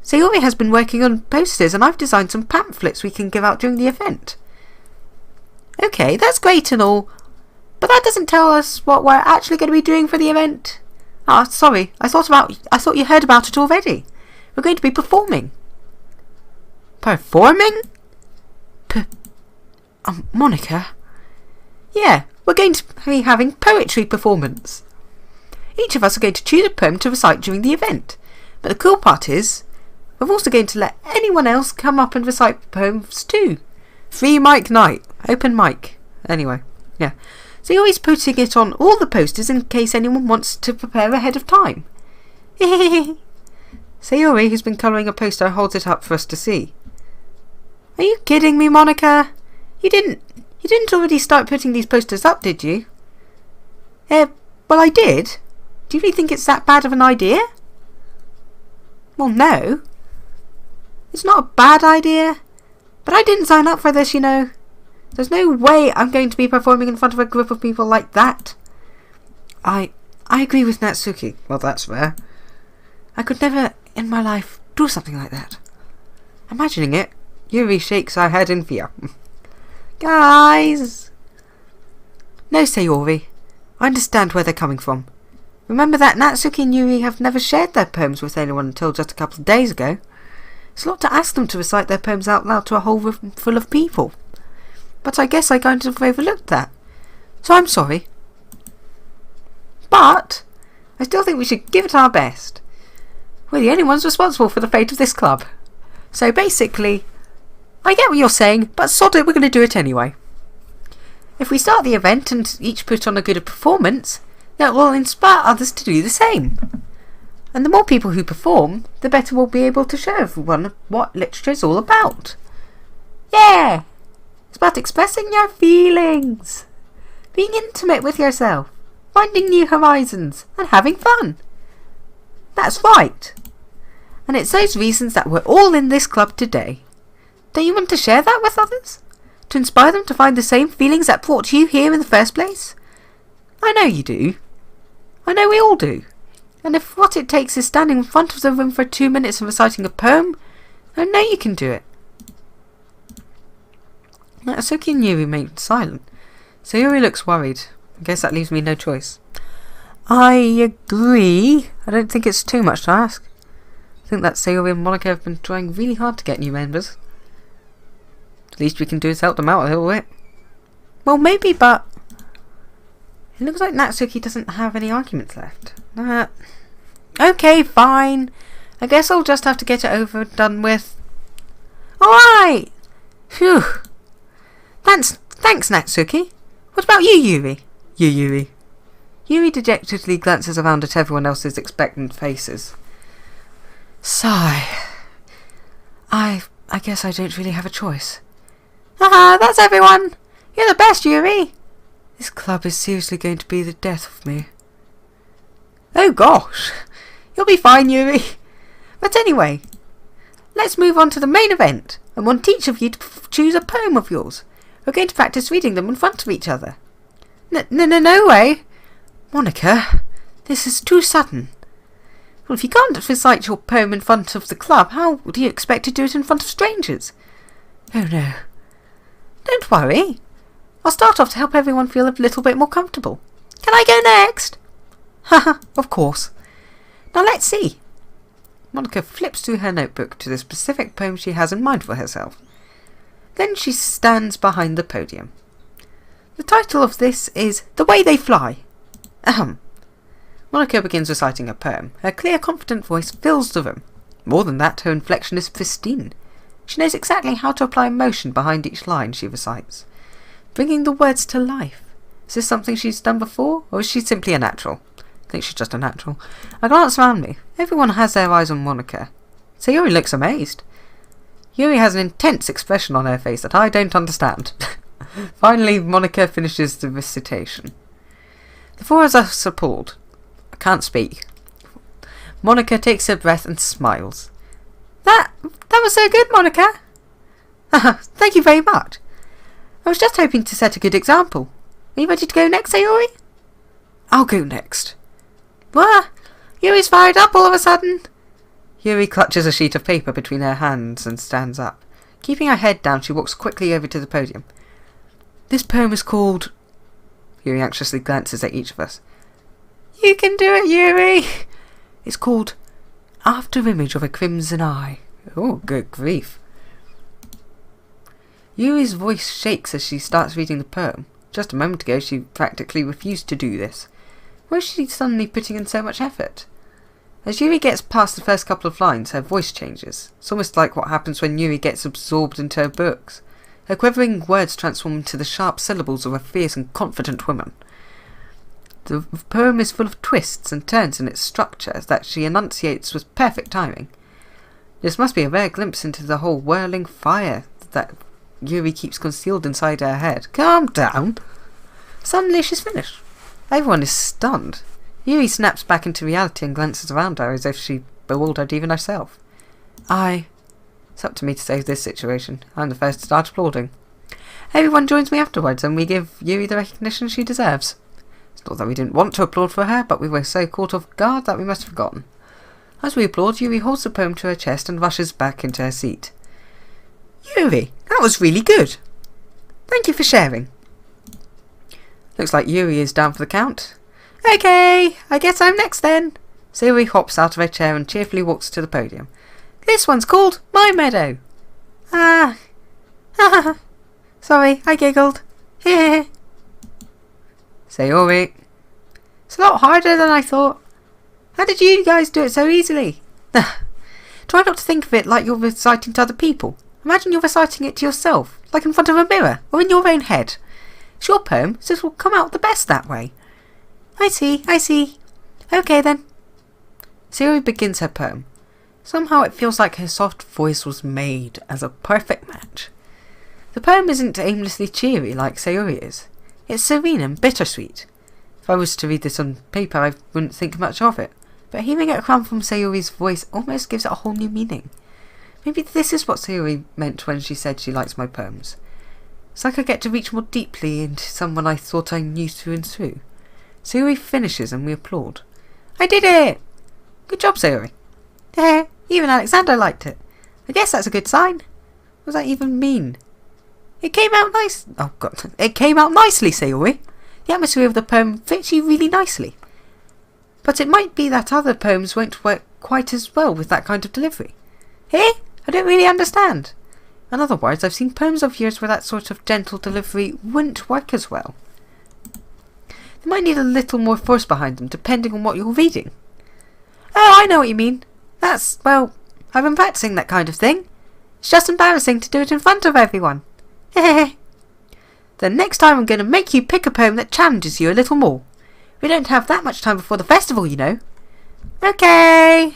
Sayori has been working on posters and I've designed some pamphlets we can give out during the event. Okay, that's great and all, but that doesn't tell us what we're actually going to be doing for the event. Ah, sorry, I thought you heard about it already. We're going to be performing. Performing? Monica? Yeah, we're going to be having poetry performance. Each of us are going to choose a poem to recite during the event. But the cool part is, we're also going to let anyone else come up and recite poems too. Free mic night. Open mic. Anyway, yeah. So you're always putting it on all the posters in case anyone wants to prepare ahead of time. Sayori, who's been colouring a poster, holds it up for us to see. Are you kidding me, Monica? You didn't already start putting these posters up, did you? Well, I did. Do you really think it's that bad of an idea? Well, no. It's not a bad idea. But I didn't sign up for this, you know. There's no way I'm going to be performing in front of a group of people like that. I agree with Natsuki. Well, that's rare. I could never in my life do something like that. Imagining it, Yuri shakes her head in fear. Guys! No, Sayori. I understand where they're coming from. Remember that Natsuki and Yuri have never shared their poems with anyone until just a couple of days ago. It's a lot to ask them to recite their poems out loud to a whole room full of people. But I guess I kind of overlooked that. So I'm sorry. But I still think we should give it our best. We're the only ones responsible for the fate of this club. So basically, I get what you're saying, but sod it, we're going to do it anyway. If we start the event and each put on a good performance, that will inspire others to do the same. And the more people who perform, the better we'll be able to show everyone what literature is all about. Yeah! It's about expressing your feelings, being intimate with yourself, finding new horizons, and having fun. That's right. And it's those reasons that we're all in this club today. Don't you want to share that with others? To inspire them to find the same feelings that brought you here in the first place? I know you do. I know we all do. And if what it takes is standing in front of the room for 2 minutes and reciting a poem, I know you can do it. Natsuki and Yuri remained silent. Sayori looks worried. I guess that leaves me no choice. I agree. I don't think it's too much to ask. I think that Sayori and Monica have been trying really hard to get new members. The least we can do is help them out a little bit. Well, maybe, but it looks like Natsuki doesn't have any arguments left. Okay, fine. I guess I'll just have to get it over and done with. Alright! Phew. Thanks, Natsuki. What about you, Yuri? Yuri. Yuri dejectedly glances around at everyone else's expectant faces. Sigh. I guess I don't really have a choice. Haha, that's everyone. You're the best, Yuri. This club is seriously going to be the death of me. Oh gosh. You'll be fine, Yuri. But anyway, let's move on to the main event. I want each of you to choose a poem of yours. We're going to practice reading them in front of each other. No way. Monica, this is too sudden. Well, if you can't recite your poem in front of the club, how do you expect to do it in front of strangers? Oh no. Don't worry. I'll start off to help everyone feel a little bit more comfortable. Can I go next? Haha, of course. Now let's see. Monica flips through her notebook to the specific poem she has in mind for herself. Then she stands behind the podium. The title of this is The Way They Fly. Ahem. Monica begins reciting a poem. Her clear, confident voice fills the room. More than that, her inflection is pristine. She knows exactly how to apply emotion behind each line she recites, bringing the words to life. Is this something she's done before, or is she simply a natural? I think she's just a natural. I glance around me. Everyone has their eyes on Monica. Sayori looks amazed. Yuri has an intense expression on her face that I don't understand. Finally, Monica finishes the recitation. The four of us are appalled. I can't speak. Monica takes a breath and smiles. That was so good, Monica. Thank you very much. I was just hoping to set a good example. Are you ready to go next, Sayori? I'll go next. What? Yuri's fired up all of a sudden. Yuri clutches a sheet of paper between her hands and stands up. Keeping her head down, she walks quickly over to the podium. This poem is called... Yuri anxiously glances at each of us. You can do it, Yuri! It's called After Image of a Crimson Eye. Oh, good grief. Yuri's voice shakes as she starts reading the poem. Just a moment ago she practically refused to do this. Why is she suddenly putting in so much effort? As Yuri gets past the first couple of lines, her voice changes. It's almost like what happens when Yuri gets absorbed into her books. Her quivering words transform into the sharp syllables of a fierce and confident woman. The poem is full of twists and turns in its structure that she enunciates with perfect timing. This must be a rare glimpse into the whole whirling fire that Yuri keeps concealed inside her head. Calm down. Suddenly she's finished. Everyone is stunned. Yuri snaps back into reality and glances around her as if she bewildered even herself. It's up to me to save this situation. I'm the first to start applauding. Everyone joins me afterwards and we give Yuri the recognition she deserves. It's not that we didn't want to applaud for her, but we were so caught off guard that we must have forgotten. As we applaud, Yuri holds the poem to her chest and rushes back into her seat. Yuri, that was really good. Thank you for sharing. Looks like Yuri is down for the count. Okay, I guess I'm next then. Sayori hops out of her chair and cheerfully walks to the podium. This one's called My Meadow. Sorry, I giggled. Sayori. It's a lot harder than I thought. How did you guys do it so easily? Try not to think of it like you're reciting to other people. Imagine you're reciting it to yourself, like in front of a mirror, or in your own head. It's your poem, so it will come out the best that way. I see. Okay then. Sayori begins her poem. Somehow it feels like her soft voice was made as a perfect match. The poem isn't aimlessly cheery like Sayori is. It's serene and bittersweet. If I was to read this on paper, I wouldn't think much of it. But hearing it come from Sayori's voice almost gives it a whole new meaning. Maybe this is what Sayori meant when she said she likes my poems. It's like I get to reach more deeply into someone I thought I knew through and through. Sayori finishes and we applaud. I did it! Good job, Sayori. Even Alexander liked it. I guess that's a good sign. What does that even mean? It came out nice. Oh god. It came out nicely, Sayori. The atmosphere of the poem fits you really nicely. But it might be that other poems won't work quite as well with that kind of delivery. I don't really understand. In other words, I've seen poems of yours where that sort of gentle delivery wouldn't work as well. They might need a little more force behind them, depending on what you're reading. Oh, I know what you mean. I've been practicing that kind of thing. It's just embarrassing to do it in front of everyone. The next time I'm going to make you pick a poem that challenges you a little more. We don't have that much time before the festival, you know. Okay.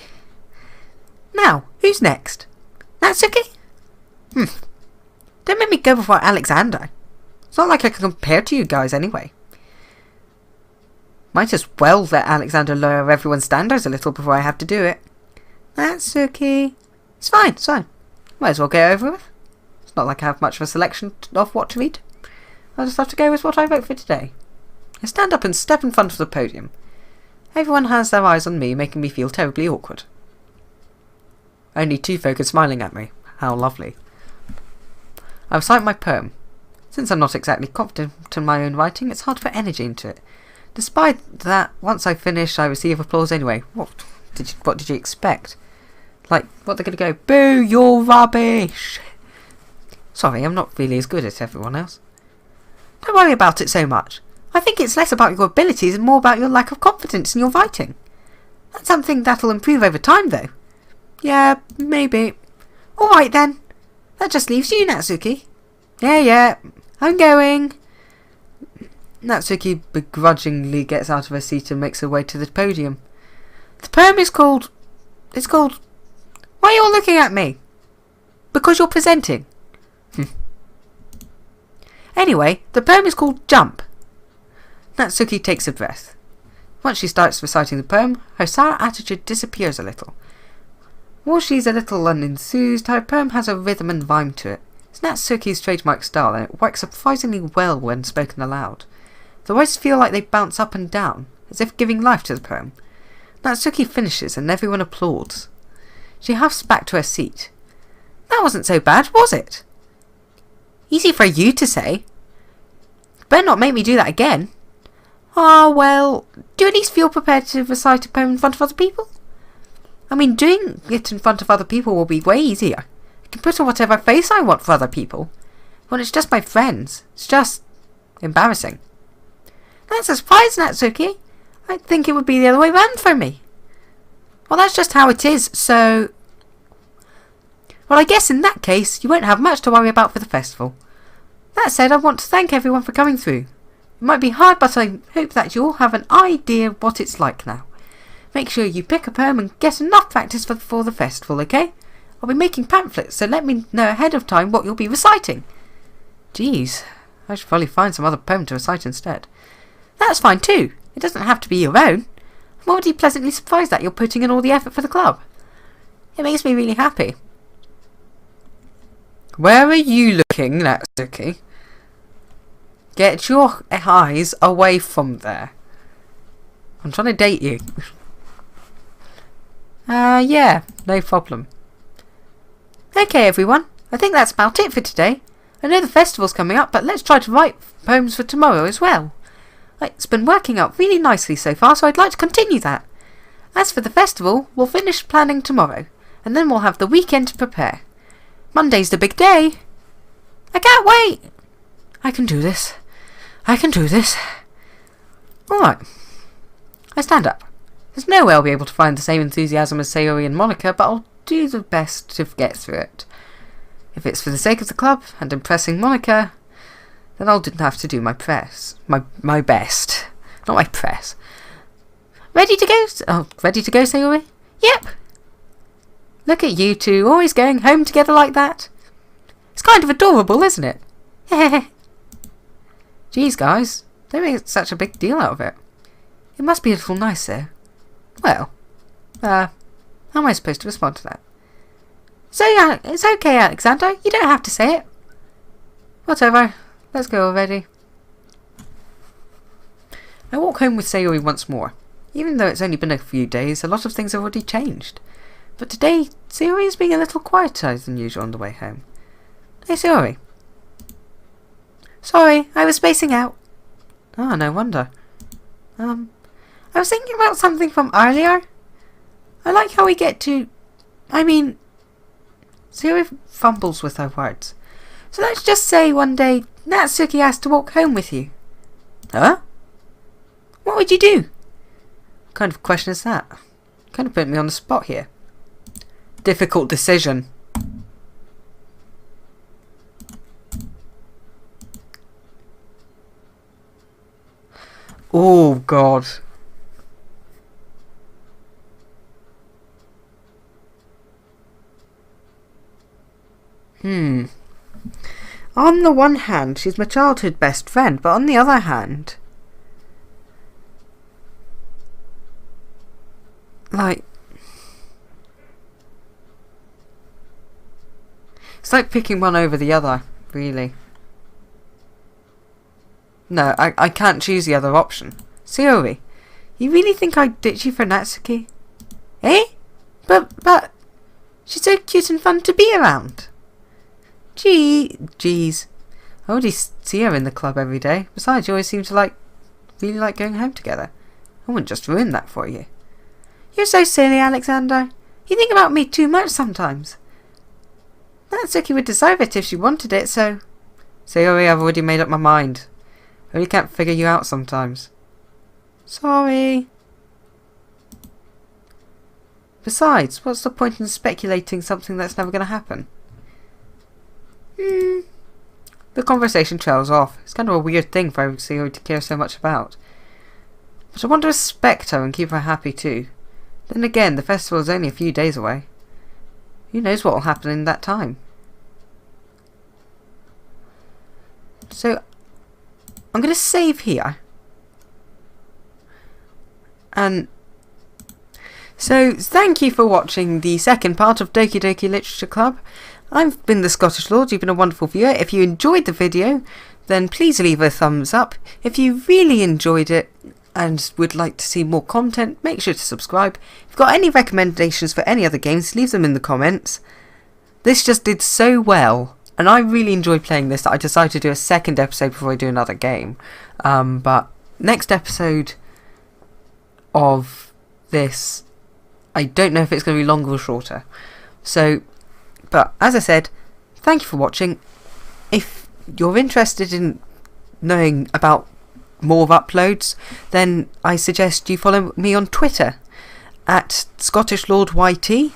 Now, who's next? Natsuki? Don't make me go before Alexander. It's not like I can compare to you guys anyway. Might as well let Alexander lower everyone's standards a little before I have to do it. Natsuki. It's fine. Might as well get over with. It's not like I have much of a selection of what to read. I'll just have to go with what I wrote for today. I stand up and step in front of the podium. Everyone has their eyes on me, making me feel terribly awkward. Only 2 folk are smiling at me. How lovely. I recite my poem. Since I'm not exactly confident in my own writing, it's hard to put energy into it. Despite that, once I finish, I receive applause anyway. What did you expect? Like, what, they're going to go, boo, you're rubbish. Sorry, I'm not really as good as everyone else. Don't worry about it so much. I think it's less about your abilities and more about your lack of confidence in your writing. That's something that'll improve over time, though. Yeah, maybe. Alright then. That just leaves you, Natsuki. Yeah, I'm going. Natsuki begrudgingly gets out of her seat and makes her way to the podium. The poem is called... Why are you all looking at me? Because you're presenting. Anyway, the poem is called Jump. Natsuki takes a breath. Once she starts reciting the poem, her sour attitude disappears a little. While she's a little unenthused, her poem has a rhythm and rhyme to it. It's Natsuki's trademark style, and it works surprisingly well when spoken aloud. The words feel like they bounce up and down, as if giving life to the poem. Natsuki finishes, and everyone applauds. She huffs back to her seat. That wasn't so bad, was it? Easy for you to say. Better not make me do that again. Well, do you at least feel prepared to recite a poem in front of other people? I mean, doing it in front of other people will be way easier. I can put on whatever face I want for other people. When it's just my friends, it's just embarrassing. That's a surprise, Natsuki. I think it would be the other way round for me. Well, that's just how it is, so... Well, I guess in that case, you won't have much to worry about for the festival. That said, I want to thank everyone for coming through. It might be hard, but I hope that you all have an idea of what it's like now. Make sure you pick a poem and get enough practice for the festival, okay? I'll be making pamphlets, so let me know ahead of time what you'll be reciting. Geez, I should probably find some other poem to recite instead. That's fine too. It doesn't have to be your own. I'm already pleasantly surprised that you're putting in all the effort for the club. It makes me really happy. Where are you looking, Natsuki? Get your eyes away from there. I'm trying to date you. Yeah, no problem. Okay, everyone. I think that's about it for today. I know the festival's coming up, but let's try to write poems for tomorrow as well. It's been working out really nicely so far, so I'd like to continue that. As for the festival, we'll finish planning tomorrow, and then we'll have the weekend to prepare. Monday's the big day. I can't wait. I can do this. Alright. I stand up. There's no way I'll be able to find the same enthusiasm as Sayori and Monica, but I'll do the best to get through it. If it's for the sake of the club and impressing Monica, then I'll have to do my best. My best. Not my press. Ready to go? Oh, ready to go, Sayori? Yep. Look at you two, always going home together like that. It's kind of adorable, isn't it? Geez, guys, don't make such a big deal out of it. It must be a little nicer. Well, how am I supposed to respond to that? So, it's okay, Alexander. You don't have to say it. Whatever. Let's go already. I walk home with Sayori once more. Even though it's only been a few days, a lot of things have already changed. But today, Sayori is being a little quieter than usual on the way home. Hey, Sayori. Sorry, I was spacing out. Oh, no wonder. I was thinking about something from earlier. I like how we get to... Sayori fumbles with her words. So let's just say one day Natsuki has to walk home with you. Huh? What would you do? What kind of question is that? Kind of put me on the spot here. Difficult decision. Oh, God. On the one hand, she's my childhood best friend, but on the other hand... it's like picking one over the other, really. No, I can't choose the other option. Sayori, you really think I'd ditch you for Natsuki? Eh? But... she's so cute and fun to be around. Jeez. I already see her in the club every day. Besides, you always seem to really like going home together. I wouldn't just ruin that for you. You're so silly, Alexander. You think about me too much sometimes. Natsuki would deserve it if she wanted it, so... Sayori, I've already made up my mind. I really can't figure you out sometimes. Sorry. Besides, what's the point in speculating something that's never going to happen? The conversation trails off. It's kind of a weird thing for Sayori to care so much about. But I want to respect her and keep her happy too. Then again, the festival is only a few days away. Who knows what will happen in that time? So, I'm going to save here. And so, thank you for watching the second part of Doki Doki Literatur Club. I've been the Scottish Lord. You've been a wonderful viewer. If you enjoyed the video, then please leave a thumbs up. If you really enjoyed it and would like to see more content, make sure to subscribe. If you've got any recommendations for any other games, leave them in the comments. This just did so well, and I really enjoyed playing this that I decided to do a second episode before I do another game. But next episode of this, I don't know if it's going to be longer or shorter. So, but as I said, thank you for watching. If you're interested in knowing about more uploads, then I suggest you follow me on Twitter at ScottishLordYT.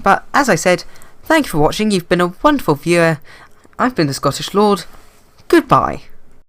But as I said, thank you for watching. You've been a wonderful viewer. I've been the Scottish Lord. Goodbye.